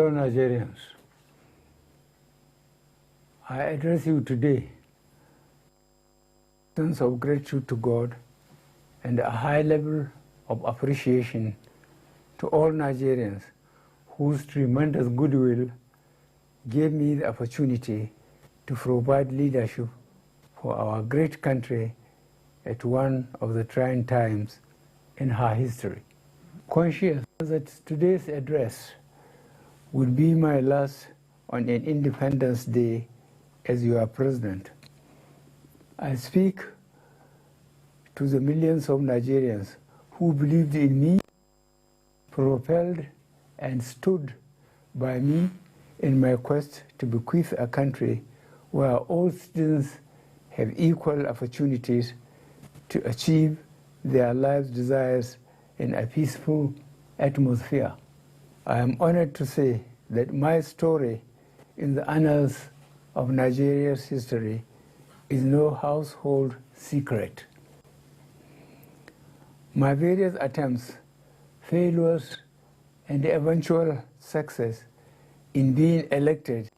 Fellow Nigerians, I address you today with a sense of gratitude to God and a high level of appreciation to all Nigerians whose tremendous goodwill gave me the opportunity to provide leadership for our great country at one of the trying times in her history. Conscious that today's address would be my last on an Independence Day as your president, I speak to the millions of Nigerians who believed in me, propelled and stood by me in my quest to bequeath a country where all citizens have equal opportunities to achieve their life's desires in a peaceful atmosphere. I am honored to say that my story in the annals of Nigeria's history is no household secret. My various attempts, failures, and eventual success in being elected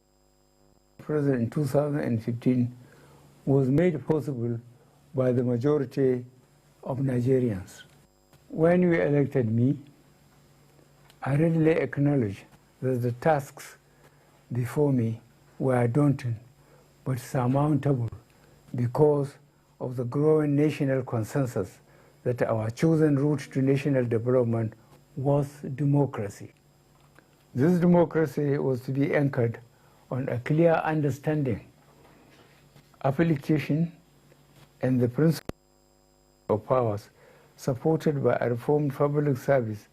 president in 2015 was made possible by the majority of Nigerians. When you elected me, I readily acknowledge that the tasks before me were daunting but surmountable because of the growing national consensus that our chosen route to national development was democracy. This democracy was to be anchored on a clear understanding, application, and the principle of powers supported by a reformed public service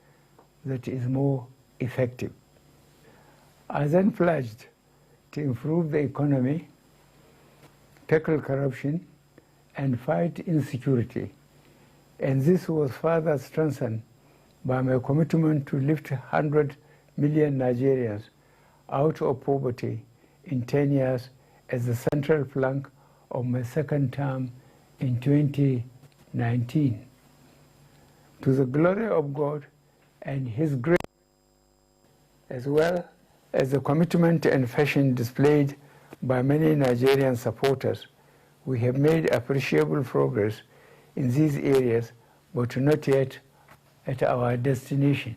that is more effective. I then pledged to improve the economy, tackle corruption, and fight insecurity. And this was further strengthened by my commitment to lift 100 million Nigerians out of poverty in 10 years as the central plank of my second term in 2019. To the glory of God and His grace, as well as the commitment and passion displayed by many Nigerian supporters, we have made appreciable progress in these areas, but not yet at our destination.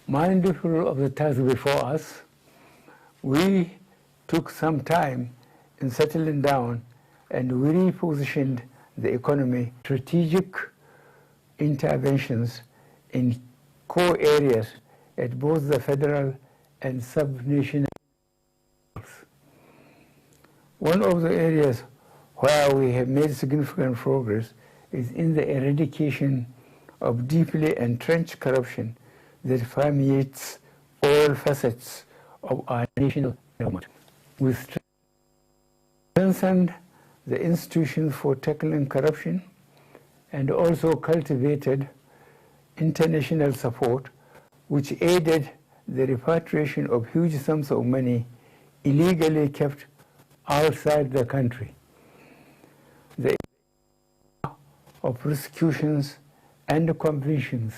Mindful of the task before us, we took some time in settling down and we repositioned the economy. Strategic interventions in core areas at both the federal and sub-national levels. One of the areas where we have made significant progress is in the eradication of deeply entrenched corruption that permeates all facets of our national government. We strengthened the institutions for tackling corruption and also cultivated international support, which aided the repatriation of huge sums of money illegally kept outside the country. The of prosecutions and convictions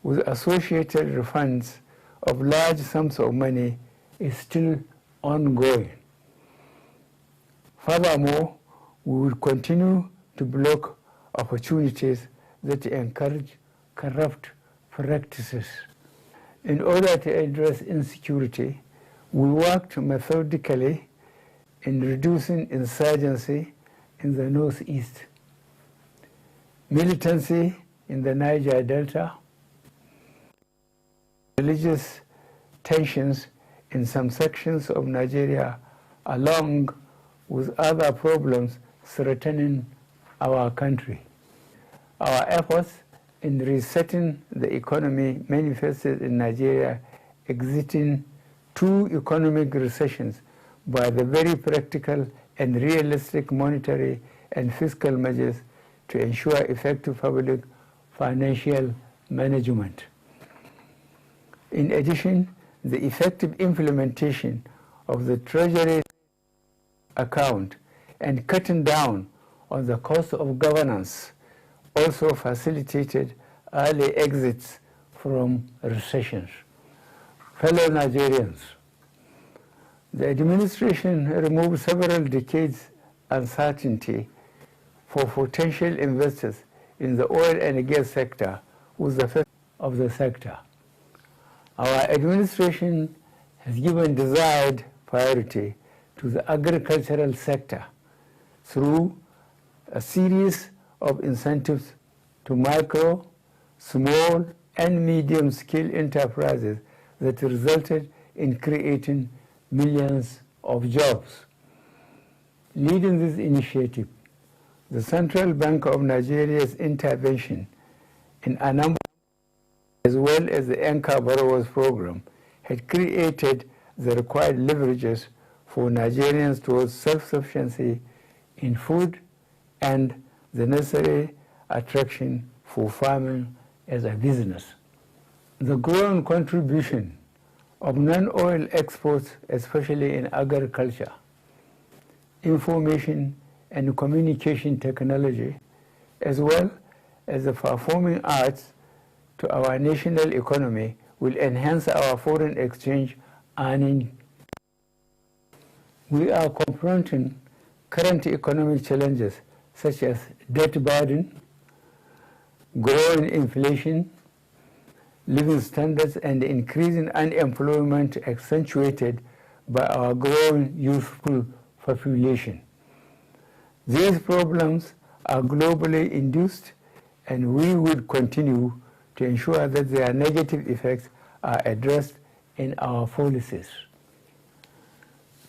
with associated refunds of large sums of money is still ongoing. Furthermore, we will continue to block opportunities that encourage corrupt practices. In order to address insecurity, we worked methodically in reducing insurgency in the northeast, militancy in the Niger Delta, religious tensions in some sections of Nigeria, along with other problems threatening our country. Our efforts in resetting the economy manifested in Nigeria exiting 2 economic recessions by the very practical and realistic monetary and fiscal measures to ensure effective public financial management. In addition, the effective implementation of the Treasury account and cutting down on the cost of governance also facilitated early exits from recessions. Fellow Nigerians, the administration removed several decades uncertainty for potential investors in the oil and gas sector with the first of the sector. Our administration has given desired priority to the agricultural sector through a series of incentives to micro, small, and medium-scale enterprises that resulted in creating millions of jobs. Leading this initiative, the Central Bank of Nigeria's intervention in a number, as well as the Anchor Borrowers Program, had created the required leverages for Nigerians towards self-sufficiency in food and the necessary attraction for farming as a business. The growing contribution of non-oil exports, especially in agriculture, information and communication technology, as well as the performing arts to our national economy, will enhance our foreign exchange earning. We are confronting current economic challenges such as debt burden, growing inflation, living standards, and increasing unemployment accentuated by our growing youthful population. These problems are globally induced, and we would continue to ensure that their negative effects are addressed in our policies.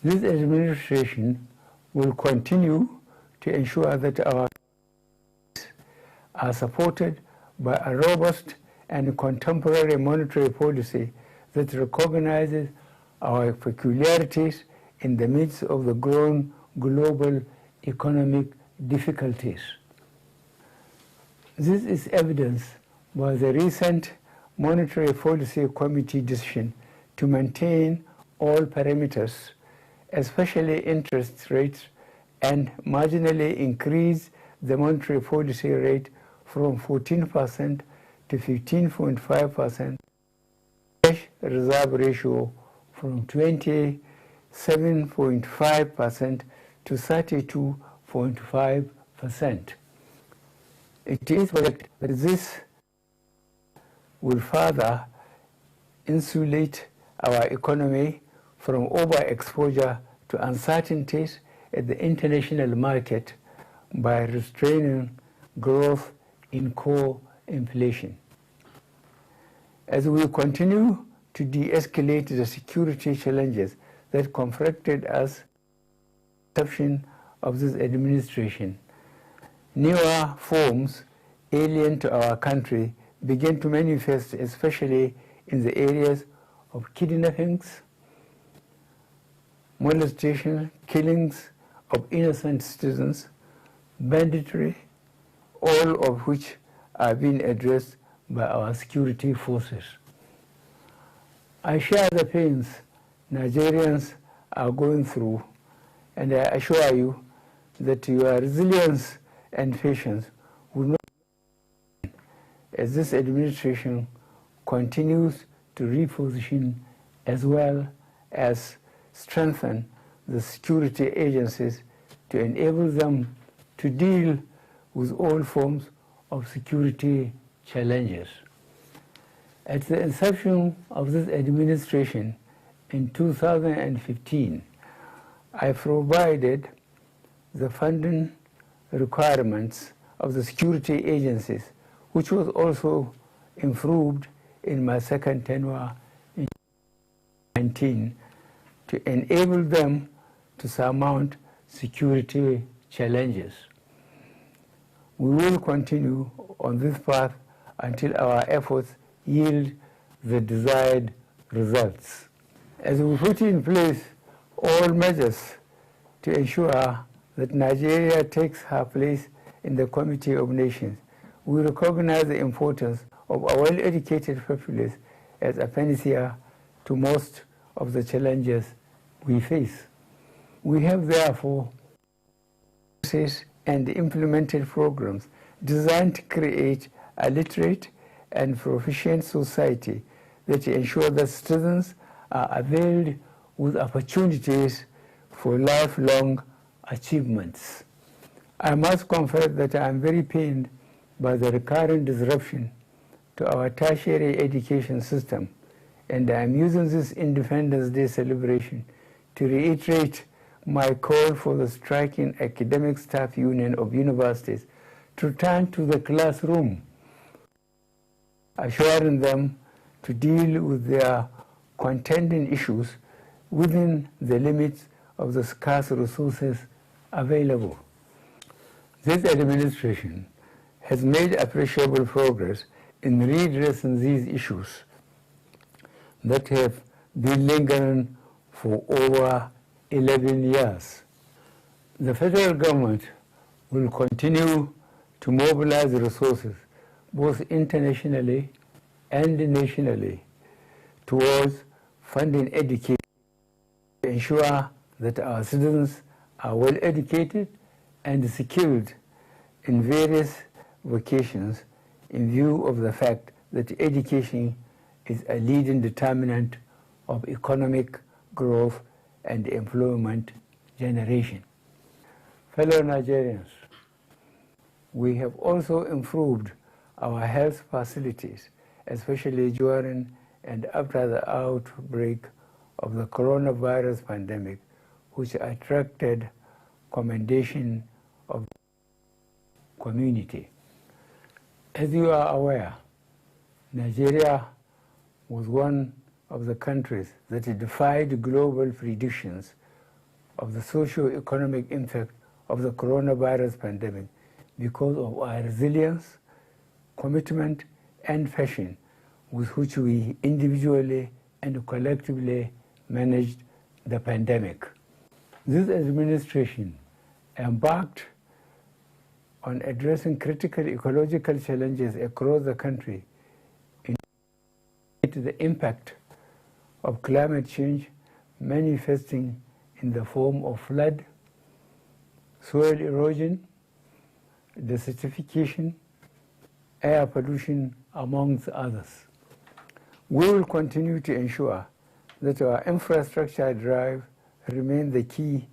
This administration will continue to ensure that our are supported by a robust and contemporary monetary policy that recognizes our peculiarities in the midst of the growing global economic difficulties. This is evidenced by the recent Monetary Policy Committee decision to maintain all parameters, especially interest rates, and marginally increase the monetary policy rate from 14% to 15.5%, cash reserve ratio from 27.5% to 32.5%. It is correct that this will further insulate our economy from overexposure to uncertainties at the international market by restraining growth in core inflation. As we continue to de-escalate the security challenges that confronted us, exception of this administration, newer forms alien to our country began to manifest, especially in the areas of kidnappings, molestation, killings of innocent citizens, banditry, all of which are being addressed by our security forces. I share the pains Nigerians are going through, and I assure you that your resilience and patience will not, as this administration continues to reposition as well as strengthen the security agencies to enable them to deal with all forms of security challenges. At the inception of this administration in 2015, I provided the funding requirements of the security agencies, which was also improved in my second tenure in 2019 to enable them to surmount security challenges. We will continue on this path until our efforts yield the desired results. As we put in place all measures to ensure that Nigeria takes her place in the Committee of Nations, we recognize the importance of a well-educated populace as a panacea to most of the challenges we face. We have therefore and implemented programs designed to create a literate and proficient society that ensure that citizens are availed with opportunities for lifelong achievements. I must confess that I am very pained by the recurrent disruption to our tertiary education system, and I am using this Independence Day celebration to reiterate my call for the striking academic staff union of universities to return to the classroom, assuring them to deal with their contending issues within the limits of the scarce resources available. This administration has made appreciable progress in redressing these issues that have been lingering for over 11 years. The federal government will continue to mobilize resources both internationally and nationally towards funding education to ensure that our citizens are well educated and skilled in various vocations in view of the fact that education is a leading determinant of economic growth and employment generation. Fellow Nigerians, we have also improved our health facilities, especially during and after the outbreak of the coronavirus pandemic, which attracted commendation of the community. As you are aware, Nigeria was one of the countries that defied global predictions of the socio-economic impact of the coronavirus pandemic because of our resilience, commitment, and passion with which we individually and collectively managed the pandemic. This administration embarked on addressing critical ecological challenges across the country into the impact of climate change manifesting in the form of flood, soil erosion, desertification, air pollution, amongst others. We will continue to ensure that our infrastructure drive remains the key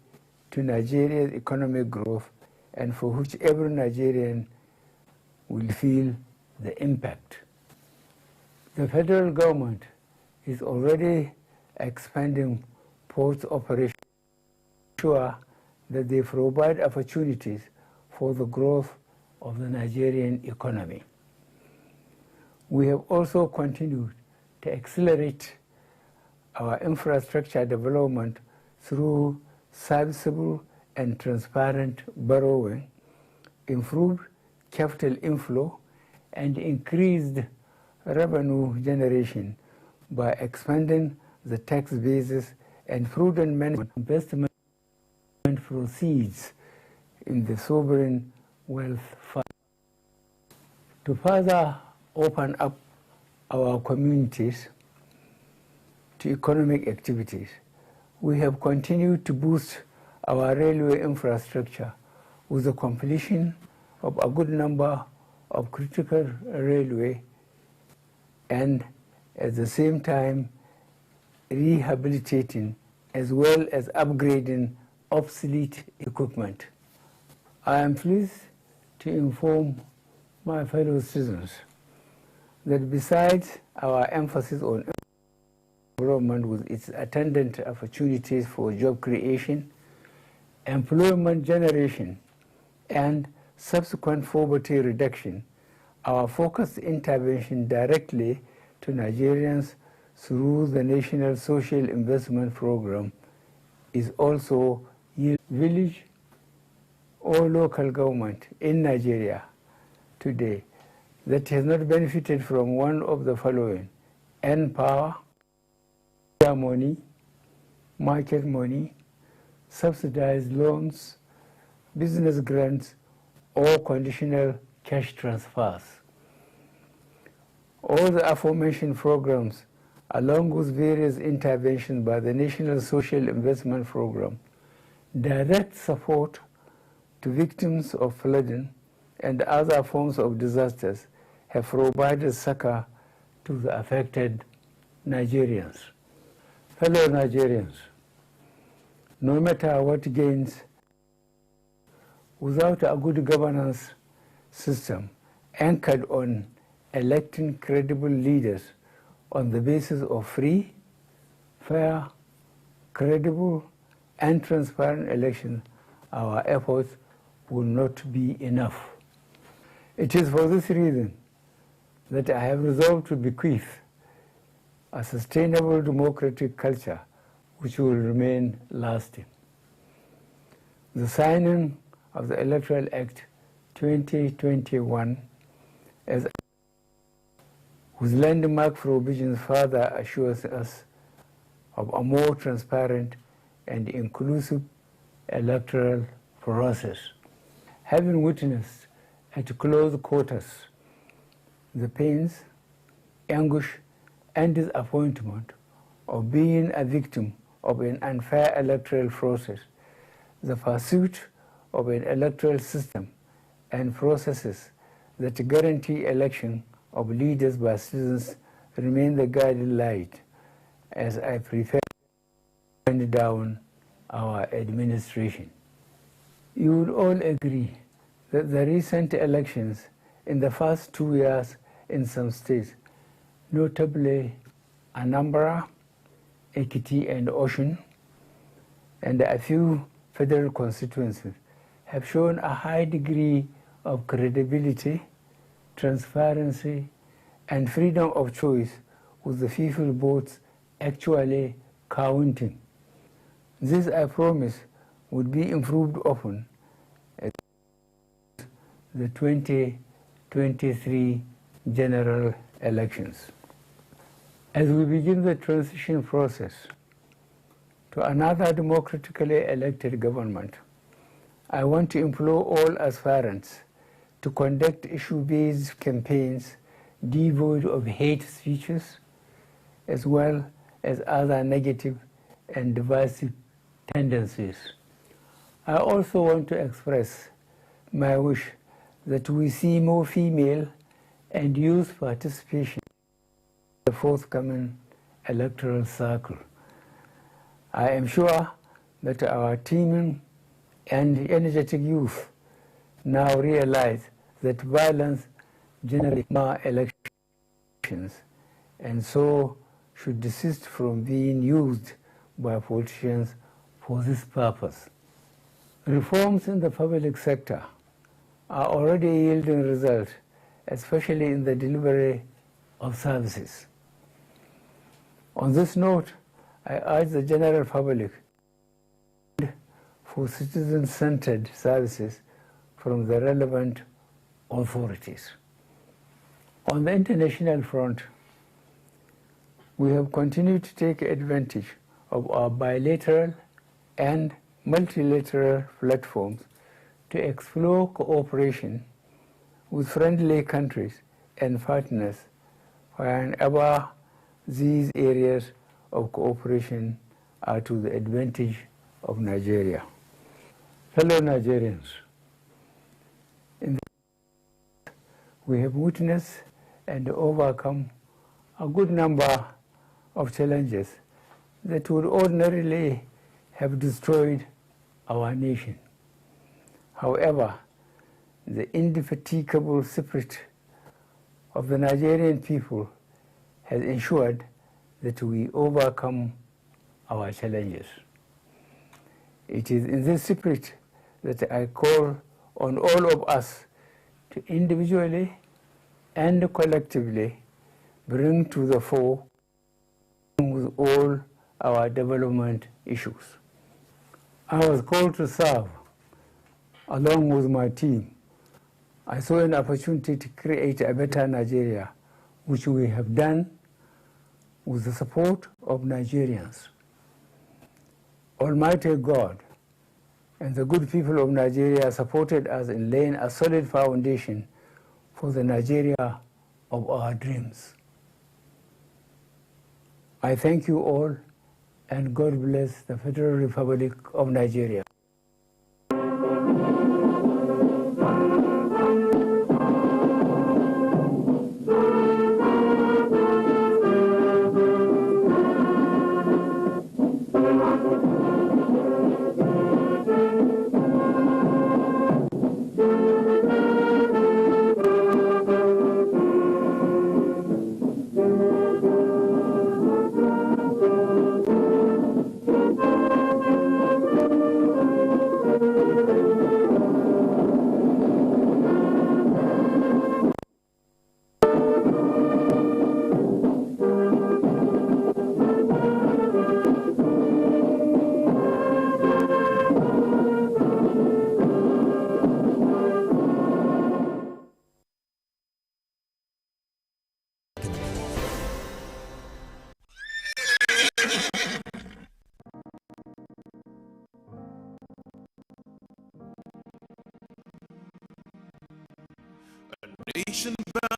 to Nigeria's economic growth and for which every Nigerian will feel the impact. The federal government is already expanding port operations to ensure that they provide opportunities for the growth of the Nigerian economy. We have also continued to accelerate our infrastructure development through serviceable and transparent borrowing, improved capital inflow, and increased revenue generation by expanding the tax basis and prudent management investment proceeds in the sovereign wealth fund. To further open up our communities to economic activities, we have continued to boost our railway infrastructure with the completion of a good number of critical railway and at the same time rehabilitating as well as upgrading obsolete equipment. I am pleased to inform my fellow citizens that besides our emphasis on development with its attendant opportunities for job creation, employment generation, and subsequent poverty reduction, our focused intervention directly to Nigerians through the National Social Investment Program is also village or local government in Nigeria today that has not benefited from one of the following: N-Power, money, market money, subsidized loans, business grants, or conditional cash transfers. All the aforementioned programs, along with various interventions by the National Social Investment Program, direct support to victims of flooding and other forms of disasters, have provided succor to the affected Nigerians. Fellow Nigerians, no matter what gains, without a good governance system anchored on electing credible leaders on the basis of free, fair, credible, and transparent elections, our efforts will not be enough. It is for this reason that I have resolved to bequeath a sustainable democratic culture which will remain lasting. The signing of the Electoral Act 2021 as whose landmark provisions further assures us of a more transparent and inclusive electoral process. Having witnessed at close quarters the pains, anguish, and disappointment of being a victim of an unfair electoral process, the pursuit of an electoral system and processes that guarantee election of leaders by citizens remain the guiding light as I prepare to wind down our administration. You would all agree that the recent elections in the first 2 years in some states, notably Anambra, Ekiti, and Osun, and a few federal constituencies, have shown a high degree of credibility, transparency, and freedom of choice, with the people votes actually counting. This, I promise, would be improved upon at the 2023 general elections. As we begin the transition process to another democratically elected government, I want to implore all aspirants to conduct issue-based campaigns devoid of hate speeches, as well as other negative and divisive tendencies. I also want to express my wish that we see more female and youth participation in the forthcoming electoral cycle. I am sure that our teeming and energetic youth now realize that violence generally mar elections and so should desist from being used by politicians for this purpose. Reforms in the public sector are already yielding results, especially in the delivery of services. On this note, I urge the general public for citizen-centered services from the relevant authorities. On the international front, we have continued to take advantage of our bilateral and multilateral platforms to explore cooperation with friendly countries and partners whenever these areas of cooperation are to the advantage of Nigeria. Fellow Nigerians, we have witnessed and overcome a good number of challenges that would ordinarily have destroyed our nation. However, the indefatigable spirit of the Nigerian people has ensured that we overcome our challenges. It is in this spirit that I call on all of us to individually and collectively bring to the fore with all our development issues. I was called to serve along with my team. I saw an opportunity to create a better Nigeria, which we have done with the support of Nigerians. Almighty God and the good people of Nigeria supported us in laying a solid foundation for the Nigeria of our dreams. I thank you all, and God bless the Federal Republic of Nigeria. Nation bound.